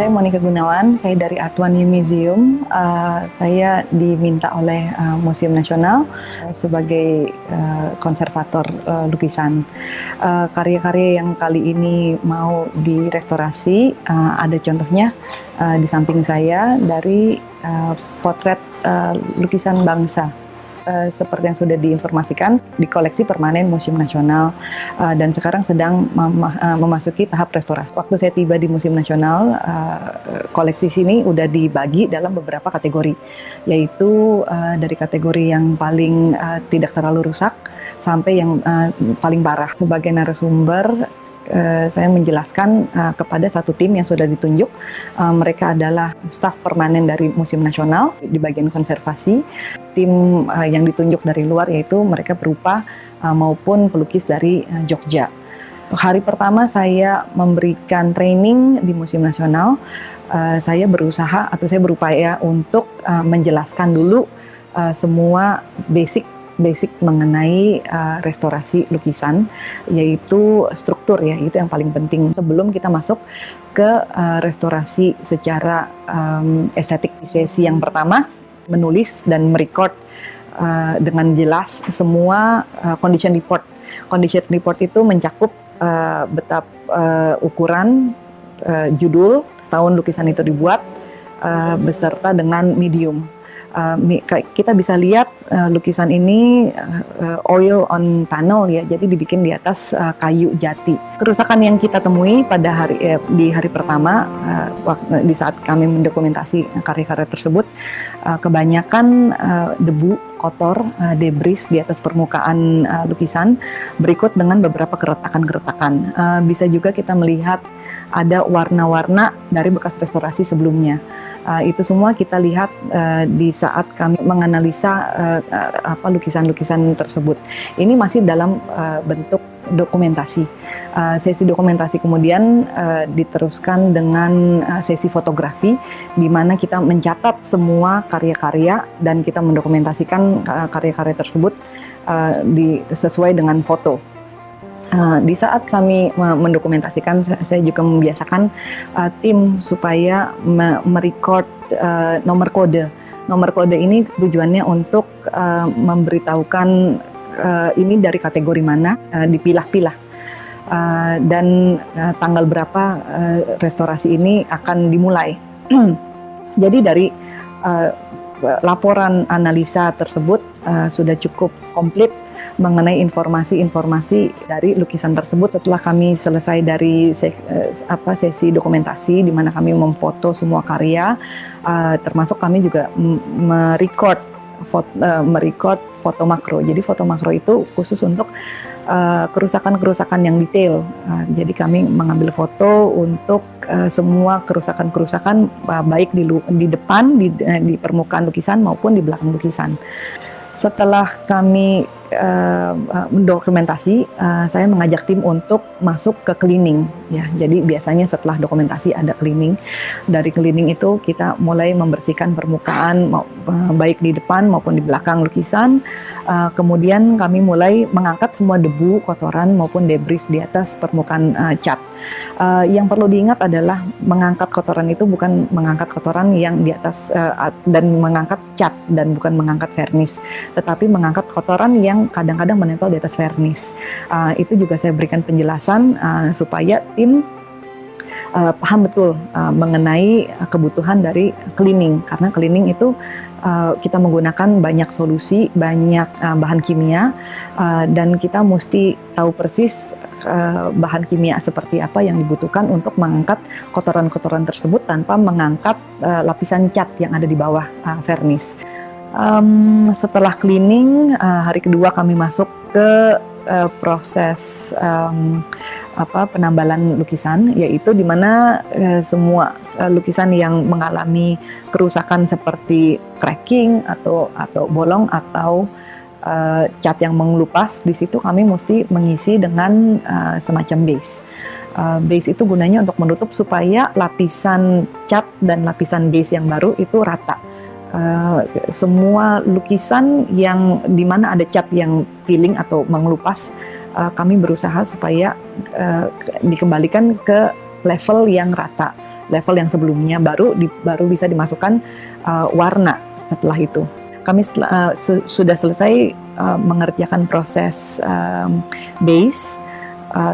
saya Monica Gunawan, saya dari Art One New Museum. Saya diminta oleh Museum Nasional sebagai konservator lukisan. Karya-karya yang kali ini mau direstorasi, ada contohnya di samping saya dari potret lukisan bangsa. Seperti yang sudah diinformasikan di koleksi permanen Museum Nasional dan sekarang sedang memasuki tahap restorasi. Waktu saya tiba di Museum Nasional, koleksi sini udah dibagi dalam beberapa kategori, yaitu dari kategori yang paling tidak terlalu rusak sampai yang paling parah. Sebagai narasumber, saya menjelaskan kepada satu tim yang sudah ditunjuk. Mereka adalah staf permanen dari Museum Nasional di bagian konservasi. Tim yang ditunjuk dari luar yaitu mereka berupa maupun pelukis dari Jogja. Hari pertama saya memberikan training di Museum Nasional. Saya berusaha atau saya berupaya untuk menjelaskan dulu semua basic mengenai restorasi lukisan, yaitu struktur ya, itu yang paling penting sebelum kita masuk ke restorasi secara estetik. Di sesi yang pertama menulis dan merecord dengan jelas semua condition report. Condition report itu mencakup betapa ukuran, judul, tahun lukisan itu dibuat, beserta dengan medium. Kita bisa lihat lukisan ini oil on panel ya, jadi dibikin di atas kayu jati. Kerusakan yang kita temui pada di hari pertama di saat kami mendokumentasi karya-karya tersebut, kebanyakan debu, kotor, debris di atas permukaan lukisan berikut dengan beberapa keretakan-keretakan. Bisa juga kita melihat ada warna-warna dari bekas restorasi sebelumnya. Itu semua kita lihat di saat kami menganalisa lukisan-lukisan tersebut. Ini masih dalam bentuk dokumentasi. Sesi dokumentasi kemudian diteruskan dengan sesi fotografi, di mana kita mencatat semua karya-karya dan kita mendokumentasikan karya-karya tersebut sesuai dengan foto. Di saat kami mendokumentasikan, saya juga membiasakan tim supaya merecord nomor kode. Nomor kode ini tujuannya untuk memberitahukan ini dari kategori mana, dipilah-pilah, dan tanggal berapa restorasi ini akan dimulai. Jadi dari laporan analisa tersebut sudah cukup komplit mengenai informasi-informasi dari lukisan tersebut. Setelah kami selesai dari sesi dokumentasi di mana kami memfoto semua karya, termasuk kami juga merecord foto makro. Jadi foto makro itu khusus untuk kerusakan-kerusakan yang detail. Jadi kami mengambil foto untuk semua kerusakan-kerusakan baik di depan, di permukaan lukisan maupun di belakang lukisan. Setelah kami mendokumentasi, saya mengajak tim untuk masuk ke cleaning ya. Jadi biasanya setelah dokumentasi ada cleaning. Dari cleaning itu kita mulai membersihkan permukaan baik di depan maupun di belakang lukisan. Kemudian kami mulai mengangkat semua debu, kotoran maupun debris di atas permukaan cat. Yang perlu diingat adalah mengangkat kotoran itu bukan mengangkat kotoran yang di atas dan mengangkat cat dan bukan mengangkat vernis, tetapi mengangkat kotoran yang kadang-kadang menempel di atas vernis. Itu juga saya berikan penjelasan supaya tim paham betul mengenai kebutuhan dari cleaning, karena cleaning itu kita menggunakan banyak solusi, banyak bahan kimia, dan kita mesti tahu persis bahan kimia seperti apa yang dibutuhkan untuk mengangkat kotoran-kotoran tersebut tanpa mengangkat lapisan cat yang ada di bawah vernis. Setelah cleaning, hari kedua kami masuk ke proses penambalan lukisan, yaitu di mana semua lukisan yang mengalami kerusakan seperti cracking atau bolong atau cat yang mengelupas, di situ kami mesti mengisi dengan semacam base. Base itu gunanya untuk menutup supaya lapisan cat dan lapisan base yang baru itu rata. Semua lukisan yang dimana ada cat yang peeling atau mengelupas, kami berusaha supaya dikembalikan ke level yang rata. level yang sebelumnya, baru bisa dimasukkan warna. Setelah itu kami sudah selesai mengerjakan proses base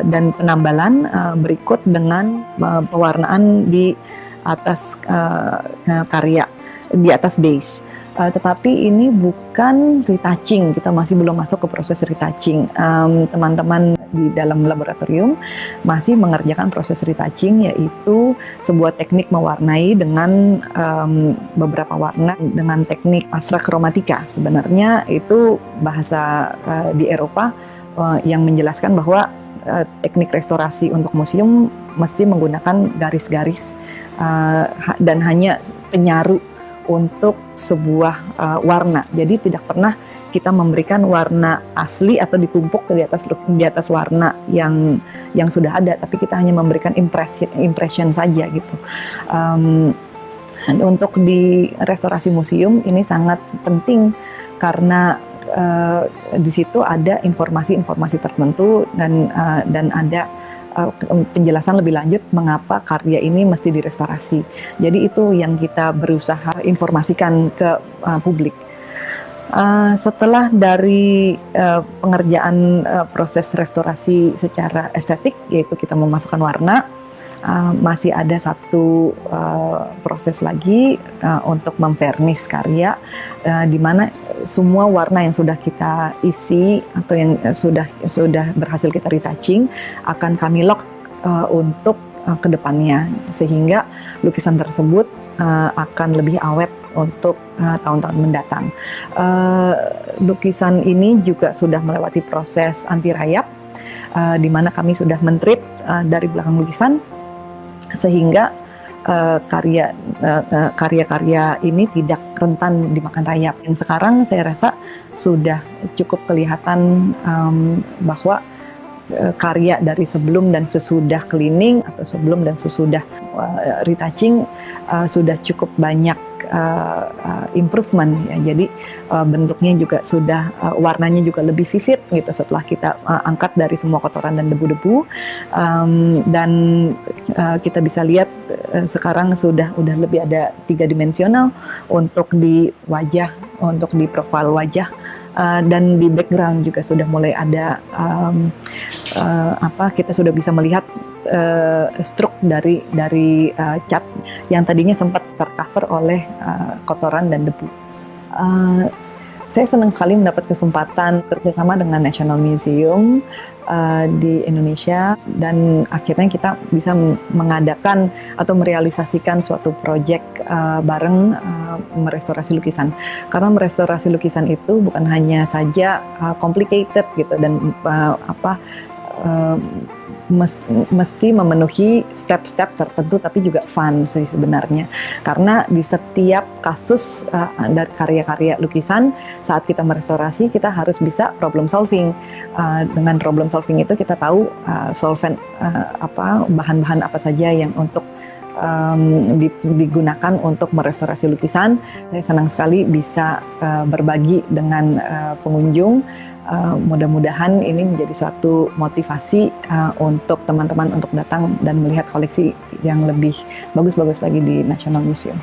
dan penambalan, berikut dengan pewarnaan di atas karya, di atas base. Tetapi ini bukan retouching, kita masih belum masuk ke proses retouching. Teman-teman di dalam laboratorium masih mengerjakan proses retouching, yaitu sebuah teknik mewarnai dengan beberapa warna dengan teknik astrokromatika. Sebenarnya itu bahasa di Eropa yang menjelaskan bahwa teknik restorasi untuk museum mesti menggunakan garis-garis dan hanya penyaru untuk sebuah warna. Jadi tidak pernah kita memberikan warna asli atau ditumpuk di atas warna yang sudah ada, tapi kita hanya memberikan impression saja gitu. Untuk di restorasi museum ini sangat penting karena di situ ada informasi-informasi tertentu dan ada penjelasan lebih lanjut mengapa karya ini mesti direstorasi. Jadi itu yang kita berusaha informasikan ke publik. Setelah dari pengerjaan proses restorasi secara estetik, yaitu kita memasukkan warna, masih ada satu proses lagi untuk memvernis karya, di mana semua warna yang sudah kita isi atau yang sudah berhasil kita retouching akan kami lock untuk kedepannya, sehingga lukisan tersebut akan lebih awet untuk tahun-tahun mendatang. Lukisan ini juga sudah melewati proses anti rayap, di mana kami sudah men-treat dari belakang lukisan, sehingga karya-karya ini tidak rentan dimakan rayap. Yang sekarang saya rasa sudah cukup kelihatan bahwa karya dari sebelum dan sesudah cleaning atau sebelum dan sesudah retouching sudah cukup banyak improvement ya. Jadi bentuknya juga sudah warnanya juga lebih vivid gitu setelah kita angkat dari semua kotoran dan debu-debu, dan kita bisa lihat sekarang sudah lebih ada 3 dimensional untuk di wajah, untuk di profil wajah. Dan di background juga sudah mulai ada kita sudah bisa melihat struk dari cat yang tadinya sempat tercover oleh kotoran dan debu. Saya senang sekali mendapat kesempatan kerjasama dengan National Museum di Indonesia, dan akhirnya kita bisa mengadakan atau merealisasikan suatu proyek bareng merestorasi lukisan. Karena merestorasi lukisan itu bukan hanya saja complicated gitu dan mesti memenuhi step-step tertentu, tapi juga fun sih sebenarnya. Karena di setiap kasus dari karya-karya lukisan, saat kita merestorasi kita harus bisa problem solving. Dengan problem solving itu kita tahu solvent bahan-bahan apa saja yang untuk digunakan untuk merestorasi lukisan. Saya senang sekali bisa berbagi dengan pengunjung. Mudah-mudahan ini menjadi suatu motivasi untuk teman-teman untuk datang dan melihat koleksi yang lebih bagus-bagus lagi di National Museum.